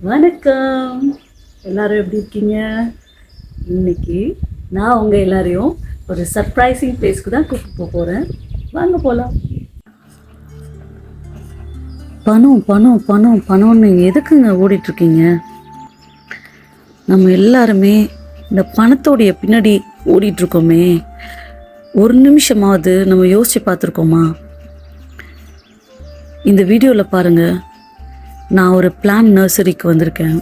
வணக்கம். எல்லாரும் எப்படி இருக்கீங்க? இன்னைக்கு நான் உங்கள் எல்லாரையும் ஒரு சர்ப்ரைசிங் பிளேஸ்க்கு தான் கூப்பிட்டு போகிறேன். வாங்க போகலாம். பணம் பணம் பணம் பணம்னு எதுக்குங்க ஓடிட்டுருக்கீங்க? நம்ம எல்லாருமே இந்த பணத்தோடைய பின்னாடி ஓடிட்டுருக்கோமே, ஒரு நிமிஷமாவது நம்ம யோசித்து பார்த்துருக்கோமா? இந்த வீடியோவில் பாருங்கள், நான் ஒரு பிளான் நர்சரிக்கு வந்திருக்கேன்.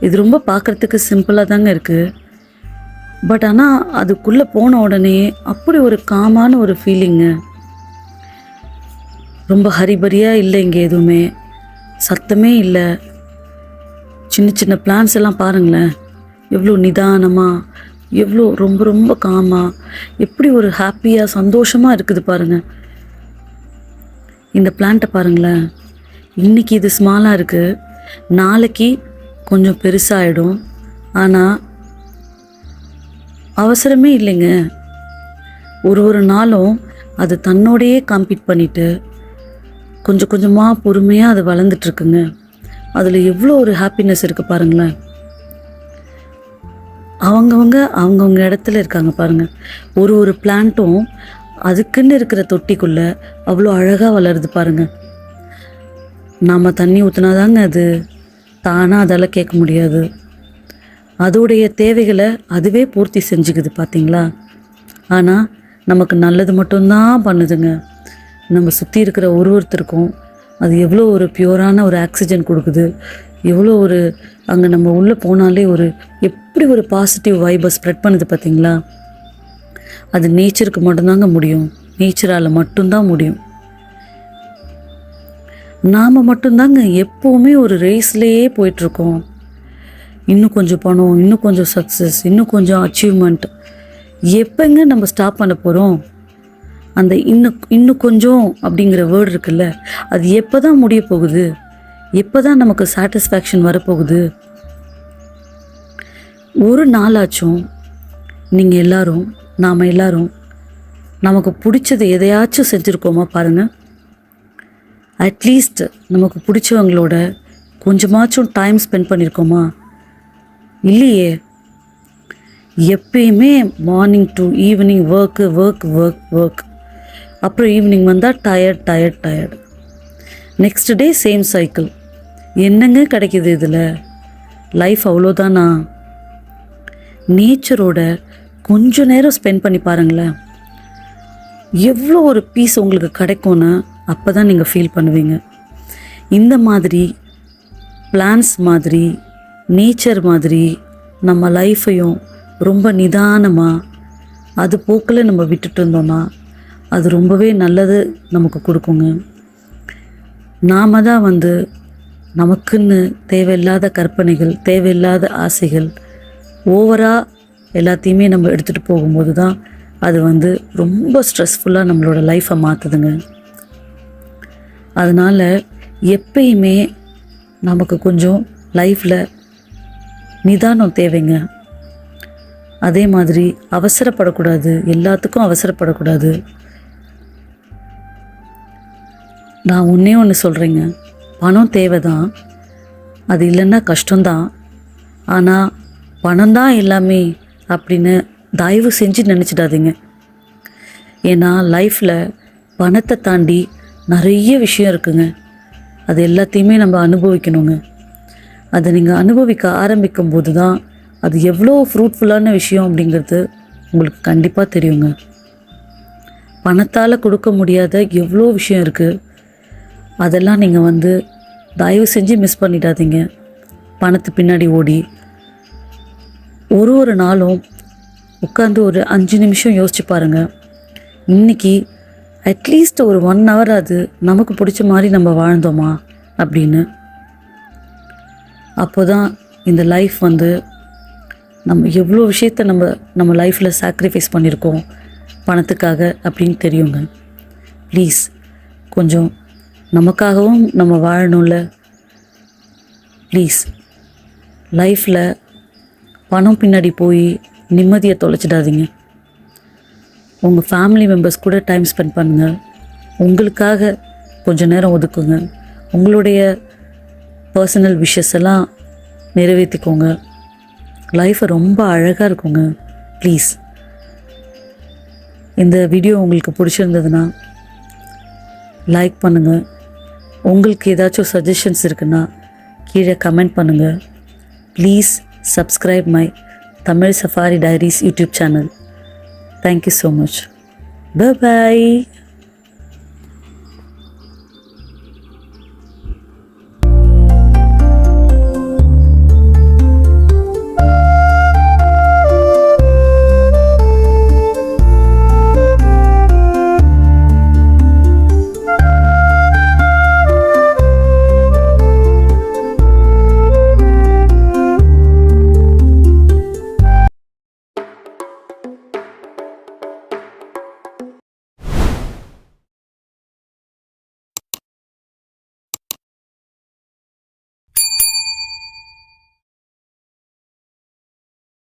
இது ரொம்ப பார்க்குறதுக்கு சிம்பிளாக தாங்க இருக்குது. பட் ஆனால் அதுக்குள்ளே போன உடனே அப்படி ஒரு காமான ஒரு ஃபீலிங்கு. ரொம்ப ஹரிபரியாக இல்லை, இங்கே எதுவுமே சத்தமே இல்லை. சின்ன சின்ன பிளான்ஸ் எல்லாம் பாருங்களேன், எவ்வளோ நிதானமாக, எவ்வளோ ரொம்ப ரொம்ப காமாக, எப்படி ஒரு ஹாப்பியாக சந்தோஷமாக இருக்குது பாருங்கள். இந்த பிளான்ட்டை பாருங்களேன், இன்றைக்கி இது ஸ்மாலாக இருக்குது, நாளைக்கு கொஞ்சம் பெருசாகிடும். ஆனால் அவசரமே இல்லைங்க. ஒரு நாளும் அது தன்னோடையே காம்பீட் பண்ணிவிட்டு கொஞ்சம் கொஞ்சமாக பொறுமையாக அது வளர்ந்துட்டுருக்குங்க. அதில் எவ்வளோ ஒரு ஹாப்பினஸ் இருக்குது பாருங்களேன். அவங்கவுங்க இடத்துல இருக்காங்க பாருங்கள். ஒரு பிளான்ட்டும் அதுக்குன்னு இருக்கிற தொட்டிக்குள்ளே அவ்வளோ அழகாக வளருது பாருங்கள். நாம் தண்ணி ஊற்றினாதாங்க அது தானாக அதால் கேட்க முடியாது. அதோடைய தேவைகளை அதுவே பூர்த்தி செஞ்சுக்குது பார்த்தீங்களா? ஆனால் நமக்கு நல்லது மட்டும்தான் பண்ணுதுங்க. நம்ம சுற்றி இருக்கிற ஒருத்தருக்கும் அது எவ்வளோ ஒரு பியூரான ஒரு ஆக்சிஜன் கொடுக்குது, எவ்வளோ ஒரு அங்கே நம்ம உள்ளே போனாலே எப்படி ஒரு பாசிட்டிவ் வைபை ஸ்ப்ரெட் பண்ணுது பார்த்தீங்களா? அது நேச்சருக்கு மட்டும்தாங்க முடியும், நேச்சரால் மட்டும்தான் முடியும். நாம் மட்டும்தாங்க எப்போவுமே ஒரு ரேஸ்லேயே போயிட்டுருக்கோம். இன்னும் கொஞ்சம் பணம், இன்னும் கொஞ்சம் சக்ஸஸ், இன்னும் கொஞ்சம் அச்சீவ்மெண்ட். எப்போங்க நம்ம ஸ்டாப் பண்ண போகிறோம்? அந்த இன்னும் கொஞ்சம் அப்படிங்கிற வேர்டு இருக்குல்ல, அது எப்போ தான் முடிய போகுது? எப்போ தான் நமக்கு சாட்டிஸ்ஃபேக்ஷன் வரப்போகுது? ஒரு நாளாச்சும் நீங்கள் எல்லாரும், நாம் எல்லாரும் நமக்கு பிடிச்சது எதையாச்சும் செஞ்சுருக்கோமா பாருங்கள். அட்லீஸ்ட் நமக்கு பிடிச்சவங்களோட கொஞ்சமாச்சும் டைம் ஸ்பெண்ட் பண்ணியிருக்கோமா? இல்லையே. எப்பயுமே morning to evening work work work work, அப்புறம் ஈவினிங் வந்தால் tired. Next day same cycle. என்னங்க கிடைக்கிது இதில்? லைஃப் அவ்வளோதானா? நேச்சரோட கொஞ்ச நேரம் ஸ்பெண்ட் பண்ணி பாருங்களேன், எவ்வளோ ஒரு பீஸ் உங்களுக்கு கிடைக்கும்னு அப்போ தான் நீங்கள் ஃபீல் பண்ணுவீங்க. இந்த மாதிரி பிளான்ஸ் மாதிரி, நேச்சர் மாதிரி நம்ம லைஃப்பையும் ரொம்ப நிதானமாக அது போக்கில் நம்ம விட்டுட்டு இருந்தோம்னா அது ரொம்பவே நல்லது நமக்கு கொடுக்குங்க. நாம் தான் நமக்குன்னு தேவையில்லாத கற்பனைகள், தேவையில்லாத ஆசைகள், ஓவராக எல்லாத்தையுமே நம்ம எடுத்துகிட்டு போகும்போது தான் அது ரொம்ப ஸ்ட்ரெஸ்ஃபுல்லாக நம்மளோட லைஃப்பை மாற்றுதுங்க. அதனால் எப்பயுமே நமக்கு கொஞ்சம் லைஃப்பில் நிதானம் தேவைங்க. அதே மாதிரி அவசரப்படக்கூடாது, எல்லாத்துக்கும் அவசரப்படக்கூடாது. நான் ஒன்று சொல்கிறேங்க, பணம் தேவை தான், அது இல்லைன்னா கஷ்டம்தான். ஆனால் பணம் தான் எல்லாமே அப்படின்னு தயவு செஞ்சு நினச்சிடாதீங்க. ஏன்னா லைஃப்பில் பணத்தை தாண்டி நிறைய விஷயம் இருக்குங்க. அது எல்லாத்தையுமே நம்ம அனுபவிக்கணுங்க. அதை நீங்கள் அனுபவிக்க ஆரம்பிக்கும் போது தான் அது எவ்வளோ ஃப்ரூட்ஃபுல்லான விஷயம் அப்படிங்கிறது உங்களுக்கு கண்டிப்பாக தெரியுங்க. பணத்தால் கொடுக்க முடியாத எவ்வளோ விஷயம் இருக்குது, அதெல்லாம் நீங்கள் தயவு செஞ்சு மிஸ் பண்ணிடாதீங்க. பணத்து பின்னாடி ஓடி ஒரு நாளும் உட்காந்து ஒரு 5 நிமிஷம் யோசிச்சு பாருங்கள், இன்றைக்கி அட்லீஸ்ட் ஒரு 1 hour அது நமக்கு பிடிச்ச மாதிரி நம்ம வாழ்ந்தோமா அப்படின்னு. அப்போ தான் இந்த லைஃப் நம்ம எவ்வளோ விஷயத்த நம்ம லைஃப்பில் சாக்ரிஃபைஸ் பண்ணியிருக்கோம் பணத்துக்காக அப்படின்னு தெரியுங்க. ப்ளீஸ் கொஞ்சம் நமக்காகவும் நம்ம வாழணும்ல. ப்ளீஸ் லைஃப்பில் பணம் பின்னாடி போய் நிம்மதியை தொலைச்சிடாதீங்க. உங்கள் ஃபேமிலி மெம்பர்ஸ் கூட டைம் ஸ்பெண்ட் பண்ணுங்கள். உங்களுக்காக கொஞ்சம் நேரம் ஒதுக்குங்க. உங்களுடைய பர்சனல் விஷஸ் எல்லாம் நிறைவேற்றிக்கோங்க. லைஃப்பை ரொம்ப அழகாக இருக்குங்க. ப்ளீஸ் இந்த வீடியோ உங்களுக்கு பிடிச்சிருந்ததுன்னா லைக் பண்ணுங்கள். உங்களுக்கு ஏதாச்சும் சஜஷன்ஸ் இருக்குன்னா கீழே கமெண்ட் பண்ணுங்கள். Please subscribe my Tamil safari diaries YouTube channel. Thank you so much. By.